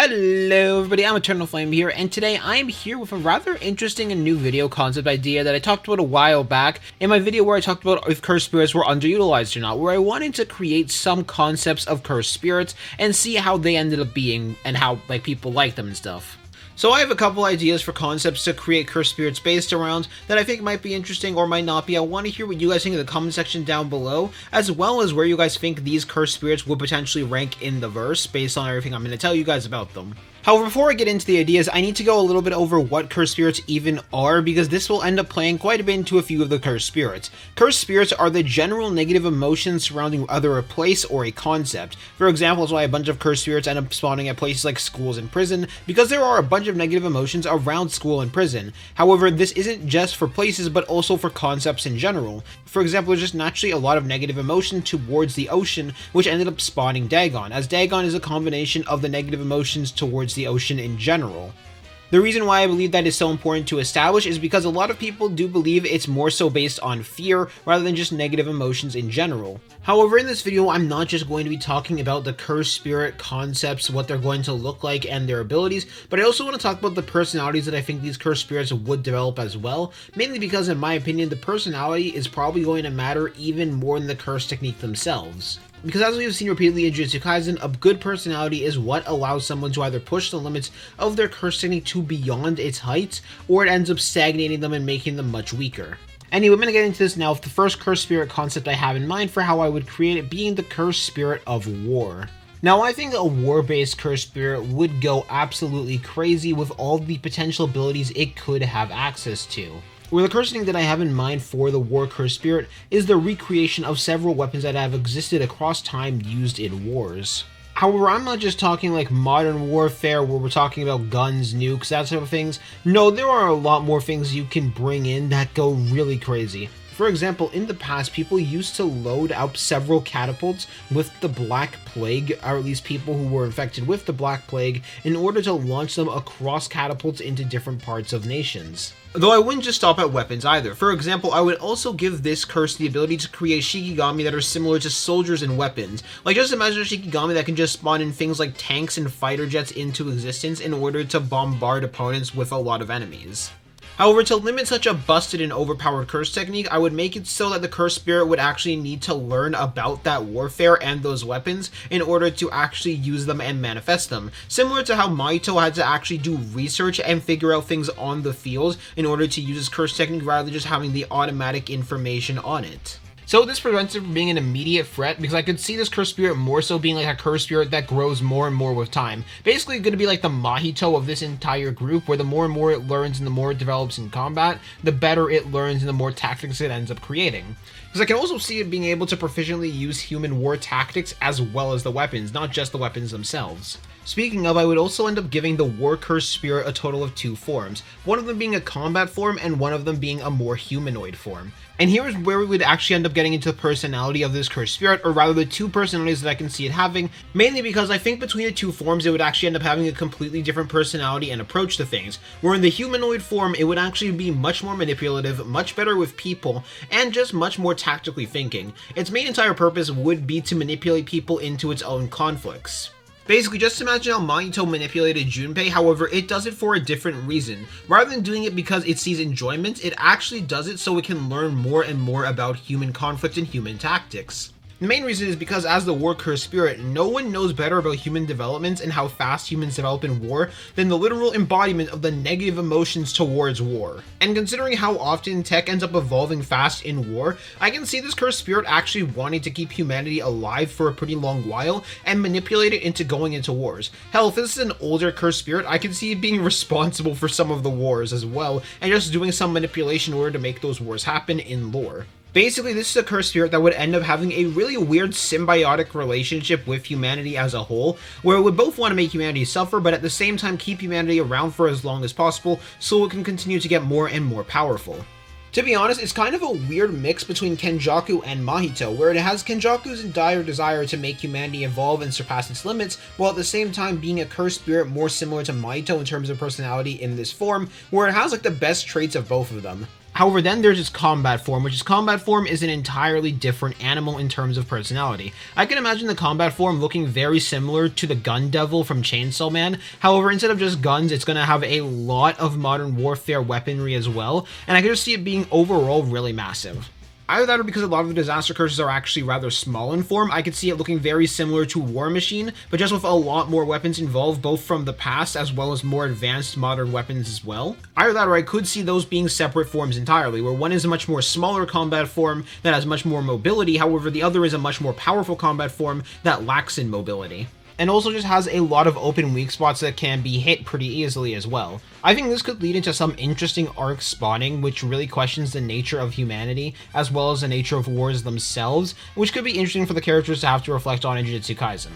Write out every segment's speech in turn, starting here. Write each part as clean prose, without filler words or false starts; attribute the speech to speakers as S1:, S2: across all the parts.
S1: Hello everybody, I'm Eternal Flame here, and today I am here with a rather interesting and new video concept idea that I talked about a while back in my video where I talked about if cursed spirits were underutilized or not, where I wanted to create some concepts of cursed spirits and see how they ended up being and how people like them and stuff. So I have a couple ideas for concepts to create cursed spirits based around that I think might be interesting or might not be. I want to hear what you guys think in the comment section down below, as well as where you guys think these cursed spirits would potentially rank in the verse based on everything I'm going to tell you guys about them. However, before I get into the ideas, I need to go a little bit over what cursed spirits even are, because this will end up playing quite a bit into a few of the cursed spirits. Cursed spirits are the general negative emotions surrounding either a place or a concept. For example, that's why a bunch of cursed spirits end up spawning at places like schools and prison, because there are a bunch of negative emotions around school and prison. However, this isn't just for places, but also for concepts in general. For example, there's just naturally a lot of negative emotion towards the ocean, which ended up spawning Dagon, as Dagon is a combination of the negative emotions towards the ocean in general. The reason why I believe that is so important to establish is because a lot of people do believe it's more so based on fear rather than just negative emotions in general. However, in this video, I'm not just going to be talking about the cursed spirit concepts, what they're going to look like, and their abilities, but I also want to talk about the personalities that I think these cursed spirits would develop as well, mainly because in my opinion, the personality is probably going to matter even more than the curse technique themselves. Because as we have seen repeatedly in Jujutsu Kaisen, a good personality is what allows someone to either push the limits of their curse technique to beyond its heights, or it ends up stagnating them and making them much weaker. Anyway, I'm going to get into this now with the first cursed spirit concept I have in mind for how I would create it being the cursed spirit of war. Now, I think a war-based cursed spirit would go absolutely crazy with all the potential abilities it could have access to. Where the cursing that I have in mind for the war cursed spirit is the recreation of several weapons that have existed across time used in wars. However, I'm not just talking like modern warfare where we're talking about guns, nukes, that sort of things. No, there are a lot more things you can bring in that go really crazy. For example, in the past, people used to load up several catapults with the Black Plague, or at least people who were infected with the Black Plague, in order to launch them across catapults into different parts of nations. Though I wouldn't just stop at weapons either. For example, I would also give this curse the ability to create Shikigami that are similar to soldiers and weapons. Like, just imagine a Shikigami that can just spawn in things like tanks and fighter jets into existence in order to bombard opponents with a lot of enemies. However, to limit such a busted and overpowered curse technique, I would make it so that the cursed spirit would actually need to learn about that warfare and those weapons in order to actually use them and manifest them. Similar to how Mahito had to actually do research and figure out things on the field in order to use his curse technique rather than just having the automatic information on it. So this prevents it from being an immediate threat, because I could see this cursed spirit more so being like a cursed spirit that grows more and more with time. Basically going to be like the Mahito of this entire group, where the more and more it learns and the more it develops in combat, the better it learns and the more tactics it ends up creating. Because I can also see it being able to proficiently use human war tactics as well as the weapons, not just the weapons themselves. Speaking of, I would also end up giving the war cursed spirit a total of 2 forms, one of them being a combat form and one of them being a more humanoid form. And here is where we would actually end up getting into the personality of this cursed spirit, or rather the 2 personalities that I can see it having, mainly because I think between the 2 forms it would actually end up having a completely different personality and approach to things, where in the humanoid form it would actually be much more manipulative, much better with people, and just much more tactically thinking. Its main entire purpose would be to manipulate people into its own conflicts. Basically, just imagine how Mahito manipulated Junpei, however, it does it for a different reason. Rather than doing it because it sees enjoyment, it actually does it so it can learn more and more about human conflict and human tactics. The main reason is because as the war cursed spirit, no one knows better about human development and how fast humans develop in war than the literal embodiment of the negative emotions towards war. And considering how often tech ends up evolving fast in war, I can see this cursed spirit actually wanting to keep humanity alive for a pretty long while and manipulate it into going into wars. Hell, if this is an older cursed spirit, I can see it being responsible for some of the wars as well, and just doing some manipulation in order to make those wars happen in lore. Basically, this is a cursed spirit that would end up having a really weird symbiotic relationship with humanity as a whole, where it would both want to make humanity suffer, but at the same time keep humanity around for as long as possible so it can continue to get more and more powerful. To be honest, it's kind of a weird mix between Kenjaku and Mahito, where it has Kenjaku's dire desire to make humanity evolve and surpass its limits, while at the same time being a cursed spirit more similar to Mahito in terms of personality in this form, where it has like the best traits of both of them. However, then there's its combat form, which is combat form is an entirely different animal in terms of personality. I can imagine the combat form looking very similar to the Gun Devil from Chainsaw Man. However, instead of just guns, it's going to have a lot of modern warfare weaponry as well, and I can just see it being overall really massive. Either that or because a lot of the disaster curses are actually rather small in form, I could see it looking very similar to War Machine, but just with a lot more weapons involved, both from the past as well as more advanced modern weapons as well. Either that or I could see those being separate forms entirely, where one is a much more smaller combat form that has much more mobility, however the other is a much more powerful combat form that lacks in mobility. And also just has a lot of open weak spots that can be hit pretty easily as well. I think this could lead into some interesting arcs spawning, which really questions the nature of humanity, as well as the nature of wars themselves, which could be interesting for the characters to have to reflect on in Jujutsu Kaisen.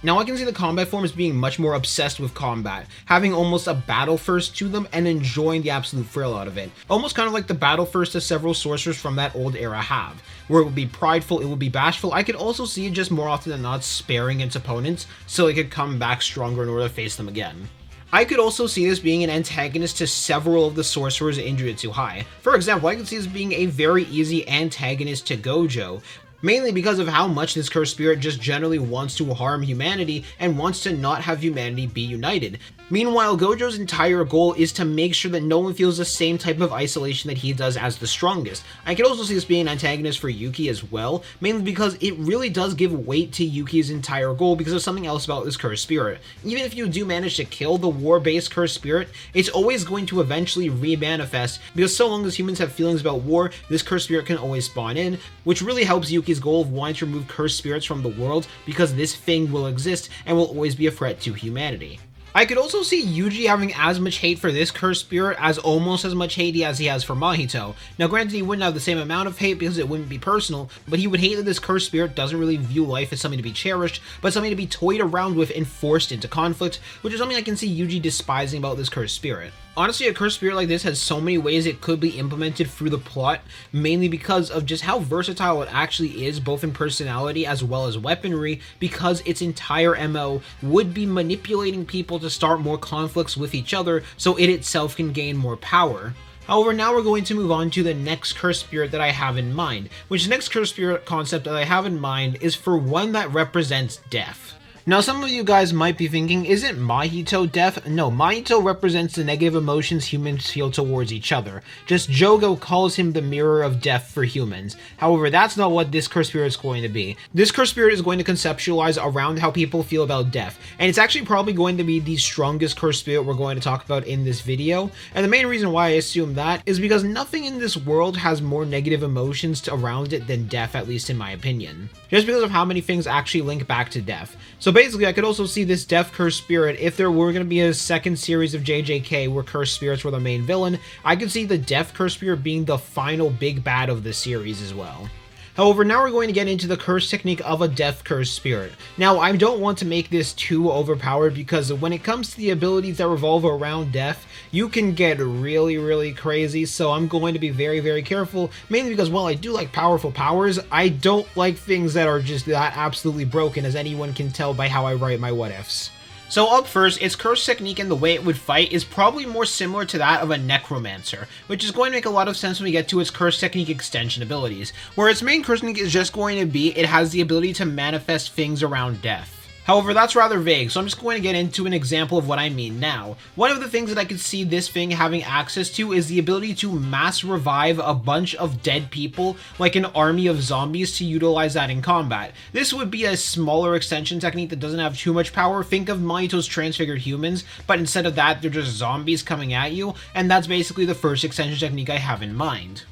S1: Now I can see the combat forms being much more obsessed with combat, having almost a battle first to them and enjoying the absolute thrill out of it. Almost kind of like the battle first that several sorcerers from that old era have, where it would be prideful, it would be bashful. I could also see it just more often than not sparing its opponents so it could come back stronger in order to face them again. I could also see this being an antagonist to several of the sorcerers in Jujutsu High. For example, I could see this being a very easy antagonist to Gojo, mainly because of how much this cursed spirit just generally wants to harm humanity and wants to not have humanity be united. Meanwhile, Gojo's entire goal is to make sure that no one feels the same type of isolation that he does as the strongest. I could also see this being an antagonist for Yuki as well, mainly because it really does give weight to Yuki's entire goal because of something else about this cursed spirit. Even if you do manage to kill the war-based cursed spirit, it's always going to eventually re-manifest, because so long as humans have feelings about war, this cursed spirit can always spawn in, which really helps Yuki's goal of wanting to remove cursed spirits from the world, because this thing will exist and will always be a threat to humanity. I could also see Yuji having as much hate for this cursed spirit as almost as much hate as he has for Mahito. Now granted, he wouldn't have the same amount of hate because it wouldn't be personal, but he would hate that this cursed spirit doesn't really view life as something to be cherished, but something to be toyed around with and forced into conflict, which is something I can see Yuji despising about this cursed spirit. Honestly, a cursed spirit like this has so many ways it could be implemented through the plot, mainly because of just how versatile it actually is, both in personality as well as weaponry, because its entire MO would be manipulating people to start more conflicts with each other so it itself can gain more power. However, now we're going to move on to the next cursed spirit that I have in mind, which the next cursed spirit concept that I have in mind is for one that represents death. Now, some of you guys might be thinking, isn't Mahito death? No, Mahito represents the negative emotions humans feel towards each other. Just Jogo calls him the mirror of death for humans. However, that's not what this cursed spirit is going to be. This cursed spirit is going to conceptualize around how people feel about death, and it's actually probably going to be the strongest cursed spirit we're going to talk about in this video. And the main reason why I assume that is because nothing in this world has more negative emotions around it than death, at least in my opinion. Just because of how many things actually link back to death. So basically, I could also see this death cursed spirit, if there were going to be a second series of JJK where cursed spirits were the main villain, I could see the death cursed spirit being the final big bad of the series as well. However, now we're going to get into the curse technique of a death cursed spirit. Now, I don't want to make this too overpowered because when it comes to the abilities that revolve around death, you can get really crazy, so I'm going to be very careful, mainly because while I do like powerful powers, I don't like things that are just that absolutely broken, as anyone can tell by how I write my what-ifs. So up first, its curse technique and the way it would fight is probably more similar to that of a necromancer, which is going to make a lot of sense when we get to its curse technique extension abilities, where its main curse technique is just going to be it has the ability to manifest things around death. However, that's rather vague, so I'm just going to get into an example of what I mean now. One of the things that I could see this thing having access to is the ability to mass revive a bunch of dead people, like an army of zombies, to utilize that in combat. This would be a smaller extension technique that doesn't have too much power. Think of Mahito's transfigured humans, but instead of that, they're just zombies coming at you, and that's basically the first extension technique I have in mind.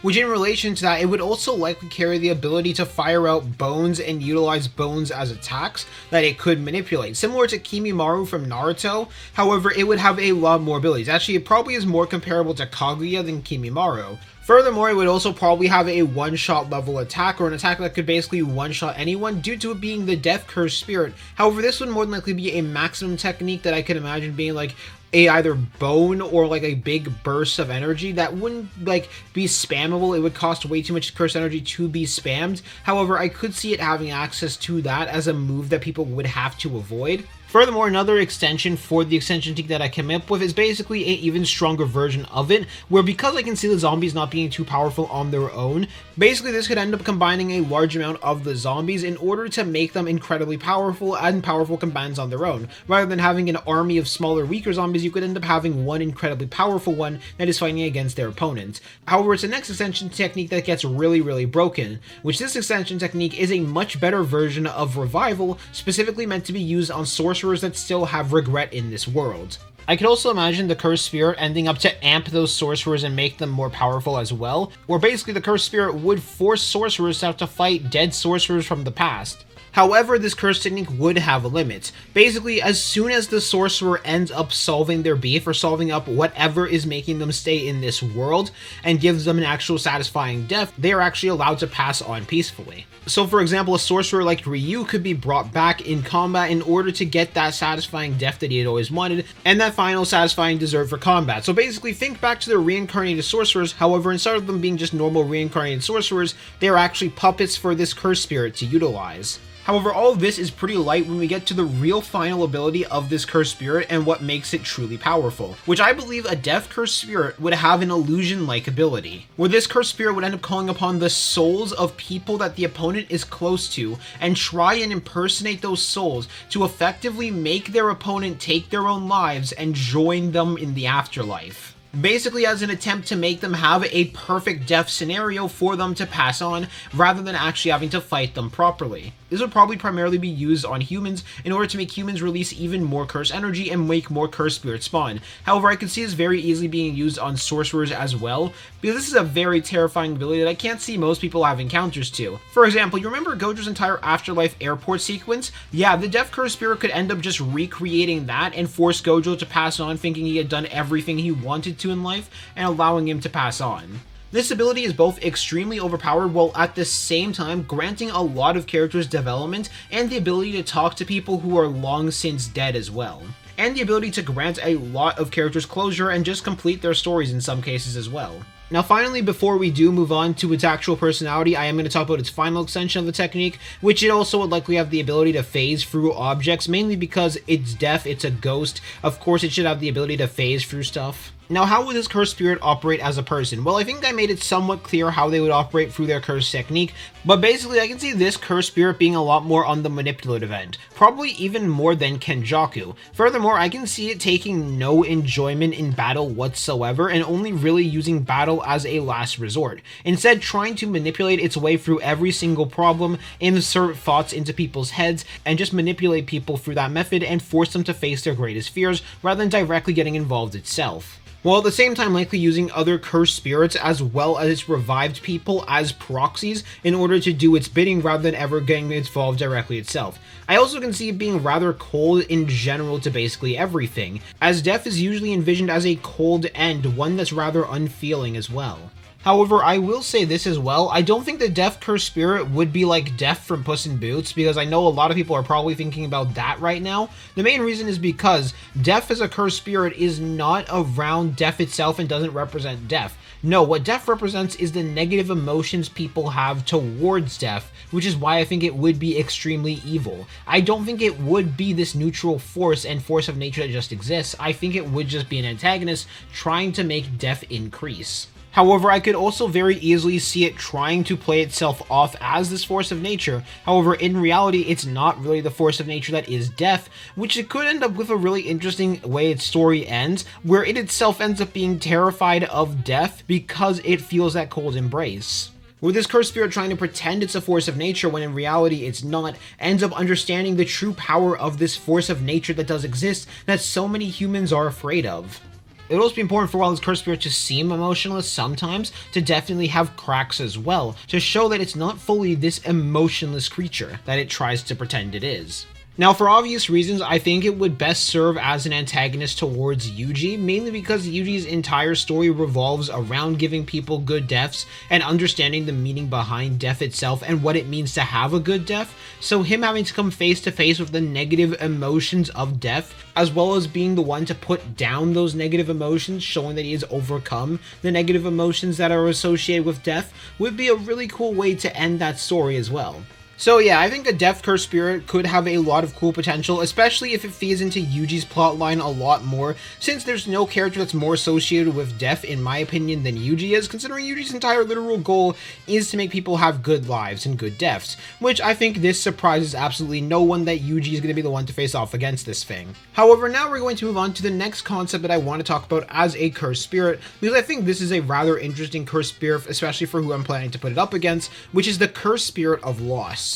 S1: Which in relation to that, it would also likely carry the ability to fire out bones and utilize bones as attacks that it could manipulate, similar to Kimimaro from Naruto. However, it would have a lot more abilities. Actually, it probably is more comparable to Kaguya than Kimimaro. Furthermore, it would also probably have a one-shot level attack, or an attack that could basically one-shot anyone due to it being the death cursed spirit. However, this would more than likely be a maximum technique that I could imagine being like a either bone or like a big burst of energy that wouldn't like be spammable. It would cost way too much curse energy to be spammed. However, I could see it having access to that as a move that people would have to avoid. Furthermore, another extension for the extension technique that I came up with is basically an even stronger version of it, where because I can see the zombies not being too powerful on their own, basically this could end up combining a large amount of the zombies in order to make them incredibly powerful and powerful commands on their own. Rather than having an army of smaller, weaker zombies, you could end up having one incredibly powerful one that is fighting against their opponent. However, it's the next extension technique that gets really broken, which this extension technique is a much better version of Revival, specifically meant to be used on sorcerers that still have regret in this world. I could also imagine the Cursed Spirit ending up to amp those sorcerers and make them more powerful as well, where basically the Cursed Spirit would force sorcerers to have to fight dead sorcerers from the past. However, this curse technique would have a limit. Basically, as soon as the sorcerer ends up solving their beef or solving up whatever is making them stay in this world and gives them an actual satisfying death, they are actually allowed to pass on peacefully. So for example, a sorcerer like Ryu could be brought back in combat in order to get that satisfying death that he had always wanted and that final satisfying dessert for combat. So basically, think back to the reincarnated sorcerers. However, instead of them being just normal reincarnated sorcerers, they are actually puppets for this cursed spirit to utilize. However, all of this is pretty light when we get to the real final ability of this cursed spirit and what makes it truly powerful, which I believe a deaf cursed spirit would have an illusion-like ability, where this cursed spirit would end up calling upon the souls of people that the opponent is close to and try and impersonate those souls to effectively make their opponent take their own lives and join them in the afterlife. Basically as an attempt to make them have a perfect death scenario for them to pass on, rather than actually having to fight them properly. This would probably primarily be used on humans in order to make humans release even more cursed energy and make more cursed spirits spawn. However, I could see this very easily being used on sorcerers as well, because this is a very terrifying ability that I can't see most people have encounters to. For example, you remember Gojo's entire Afterlife airport sequence? Yeah, the deaf cursed spirit could end up just recreating that and force Gojo to pass on thinking he had done everything he wanted to in life and allowing him to pass on. This ability is both extremely overpowered while at the same time granting a lot of characters development and the ability to talk to people who are long since dead as well. And the ability to grant a lot of characters closure and just complete their stories in some cases as well. Now finally, before we do move on to its actual personality, I am going to talk about its final extension of the technique, which it also would likely have the ability to phase through objects, mainly because it's deaf, it's a ghost. Of course it should have the ability to phase through stuff. Now, how would this cursed spirit operate as a person? Well, I think I made it somewhat clear how they would operate through their cursed technique, but basically I can see this cursed spirit being a lot more on the manipulative end, probably even more than Kenjaku. Furthermore, I can see it taking no enjoyment in battle whatsoever and only really using battle as a last resort, instead trying to manipulate its way through every single problem, insert thoughts into people's heads, and just manipulate people through that method and force them to face their greatest fears rather than directly getting involved itself, while at the same time likely using other cursed spirits as well as its revived people as proxies in order to do its bidding rather than ever getting involved directly itself. I also can see it being rather cold in general to basically everything, as death is usually envisioned as a cold end, one that's rather unfeeling as well. However, I will say this as well, I don't think the deaf cursed spirit would be like Death from Puss in Boots, because I know a lot of people are probably thinking about that right now. The main reason is because death as a cursed spirit is not around death itself and doesn't represent death. No, what death represents is the negative emotions people have towards death, which is why I think it would be extremely evil. I don't think it would be this neutral force and force of nature that just exists. I think it would just be an antagonist trying to make death increase. However, I could also very easily see it trying to play itself off as this force of nature. However, in reality, it's not really the force of nature that is death, which it could end up with a really interesting way its story ends, where it itself ends up being terrified of death because it feels that cold embrace. With this cursed spirit trying to pretend it's a force of nature when in reality it's not, ends up understanding the true power of this force of nature that does exist that so many humans are afraid of. It would also be important for while this cursed spirit to seem emotionless sometimes, to definitely have cracks as well, to show that it's not fully this emotionless creature that it tries to pretend it is. Now, for obvious reasons, I think it would best serve as an antagonist towards Yuji, mainly because Yuji's entire story revolves around giving people good deaths and understanding the meaning behind death itself and what it means to have a good death. So him having to come face to face with the negative emotions of death, as well as being the one to put down those negative emotions, showing that he has overcome the negative emotions that are associated with death, would be a really cool way to end that story as well. So yeah, I think a Death Curse Spirit could have a lot of cool potential, especially if it feeds into Yuji's plotline a lot more, since there's no character that's more associated with death, in my opinion, than Yuji is, considering Yuji's entire literal goal is to make people have good lives and good deaths, which I think this surprises absolutely no one that Yuji is going to be the one to face off against this thing. However, now we're going to move on to the next concept that I want to talk about as a Cursed Spirit, because I think this is a rather interesting Cursed Spirit, especially for who I'm planning to put it up against, which is the Cursed Spirit of Loss.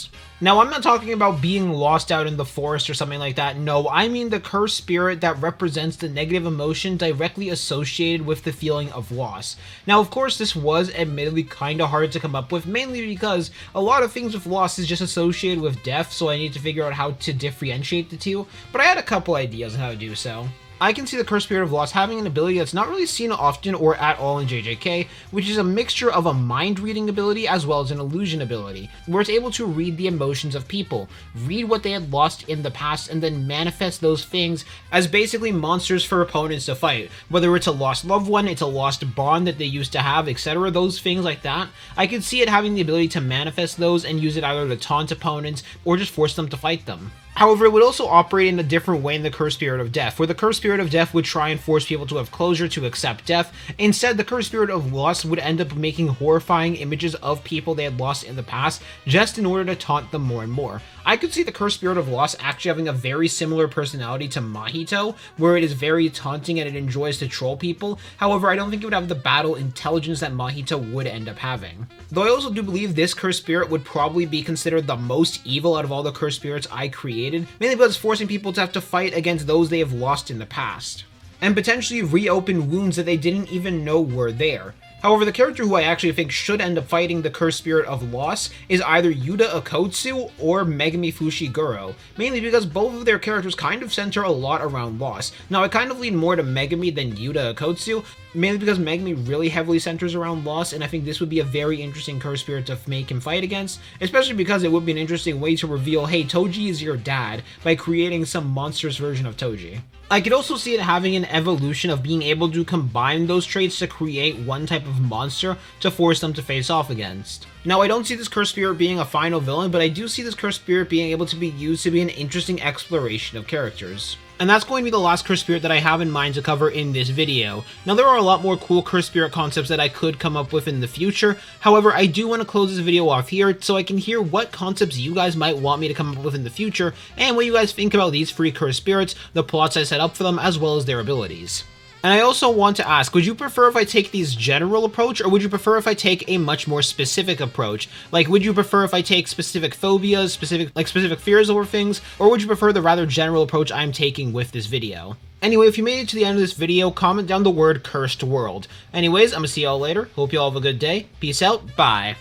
S1: Now, I'm not talking about being lost out in the forest or something like that. No, I mean the cursed spirit that represents the negative emotion directly associated with the feeling of loss. Now, of course, this was admittedly kind of hard to come up with, mainly because a lot of things with loss is just associated with death, so I need to figure out how to differentiate the two, but I had a couple ideas on how to do so. I can see the Cursed Spirit of Loss having an ability that's not really seen often or at all in JJK, which is a mixture of a mind-reading ability as well as an illusion ability, where it's able to read the emotions of people, read what they had lost in the past, and then manifest those things as basically monsters for opponents to fight. Whether it's a lost loved one, it's a lost bond that they used to have, etc., those things like that. I could see it having the ability to manifest those and use it either to taunt opponents or just force them to fight them. However, it would also operate in a different way in the Cursed Spirit of Death, where the Cursed Spirit of Death would try and force people to have closure to accept death. Instead, the Cursed Spirit of Loss would end up making horrifying images of people they had lost in the past, just in order to taunt them more and more. I could see the Cursed Spirit of Loss actually having a very similar personality to Mahito, where it is very taunting and it enjoys to troll people. However, I don't think it would have the battle intelligence that Mahito would end up having. Though I also do believe this Cursed Spirit would probably be considered the most evil out of all the Cursed Spirits I created, mainly because it's forcing people to have to fight against those they have lost in the past, and potentially reopen wounds that they didn't even know were there. However, the character who I actually think should end up fighting the Cursed Spirit of Loss is either Yuta Okkotsu or Megumi Fushiguro, mainly because both of their characters kind of center a lot around loss. Now, I kind of lean more to Megumi than Yuta Okkotsu, mainly because Megumi really heavily centers around loss, and I think this would be a very interesting Cursed Spirit to make him fight against, especially because it would be an interesting way to reveal, hey, Toji is your dad, by creating some monstrous version of Toji. I could also see it having an evolution of being able to combine those traits to create one type of monster to force them to face off against. Now, I don't see this Cursed Spirit being a final villain, but I do see this Cursed Spirit being able to be used to be an interesting exploration of characters. And that's going to be the last Cursed Spirit that I have in mind to cover in this video. Now, there are a lot more cool Cursed Spirit concepts that I could come up with in the future. However, I do want to close this video off here so I can hear what concepts you guys might want me to come up with in the future, and what you guys think about these three Cursed Spirits, the plots I set up for them, as well as their abilities. And I also want to ask, would you prefer if I take these general approach, or would you prefer if I take a much more specific approach? Like, would you prefer if I take specific phobias, specific fears over things, or would you prefer the rather general approach I'm taking with this video? Anyway, if you made it to the end of this video, comment down the word Cursed World. Anyways, I'm gonna see y'all later. Hope y'all have a good day. Peace out. Bye.